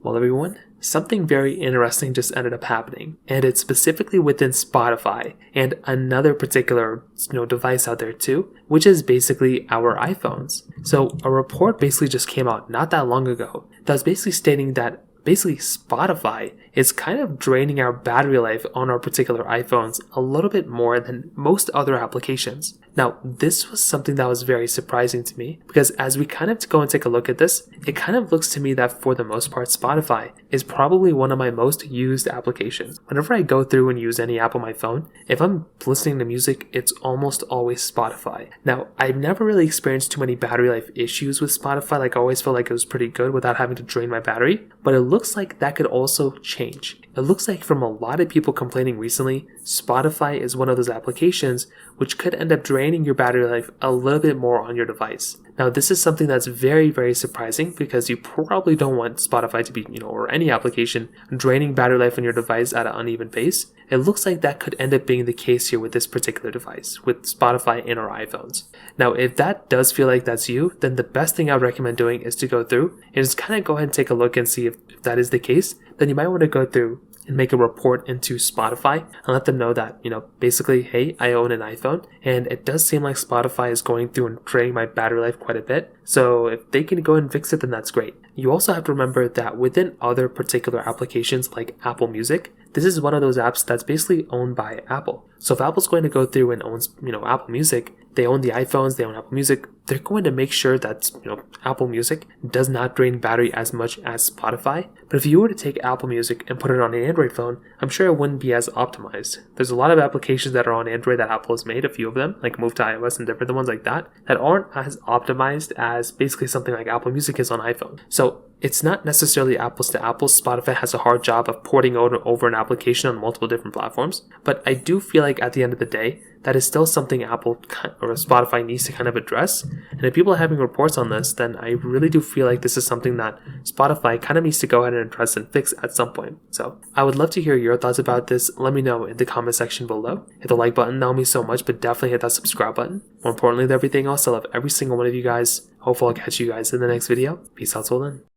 Well, everyone, something very interesting just ended up happening, and it's specifically within Spotify and another particular device out there too, which is basically our iPhones. So a report basically just came out not that long ago that's basically stating that basically Spotify is kind of draining our battery life on our particular iPhones a little bit more than most other applications. Now, this was something that was very surprising to me because as we kind of go and take a look at this, it kind of looks to me that for the most part, Spotify is probably one of my most used applications. Whenever I go through and use any app on my phone, if I'm listening to music, it's almost always Spotify. Now, I've never really experienced too many battery life issues with Spotify. Like, I always felt like it was pretty good without having to drain my battery, but it looks like that could also change. It looks like from a lot of people complaining recently, Spotify is one of those applications which could end up draining your battery life a little bit more on your device. Now, this is something that's very, very surprising because you probably don't want Spotify to be, or any application, draining battery life on your device at an uneven pace. It looks like that could end up being the case here with this particular device, with Spotify in our iPhones. Now, if that does feel like that's you, then the best thing I would recommend doing is to go through and just kind of go ahead and take a look and see if that is the case. Then you might want to go through and make a report into Spotify and let them know that, basically, hey, I own an iPhone and it does seem like Spotify is going through and draining my battery life quite a bit. So if they can go and fix it, then that's great. You also have to remember that within other particular applications like Apple Music, this is one of those apps that's basically owned by Apple. So if Apple's going to go through and owns, Apple Music, they own the iPhones, they own Apple Music, they're going to make sure that, Apple Music does not drain battery as much as Spotify. But if you were to take Apple Music and put it on an Android phone, I'm sure it wouldn't be as optimized. There's a lot of applications that are on Android that Apple has made, a few of them, like Move to iOS and different ones like that aren't as optimized as basically something like Apple Music is on iPhone. So it's not necessarily apples to apples. Spotify has a hard job of porting over an application on multiple different platforms. But I do feel like at the end of the day, that is still something Apple or Spotify needs to kind of address. And if people are having reports on this, then I really do feel like this is something that Spotify kind of needs to go ahead and address and fix at some point. So I would love to hear your thoughts about this. Let me know in the comment section below. Hit the like button, that would mean so much, but definitely hit that subscribe button. More importantly than everything else, I love every single one of you guys. Hopefully I'll catch you guys in the next video. Peace out till then.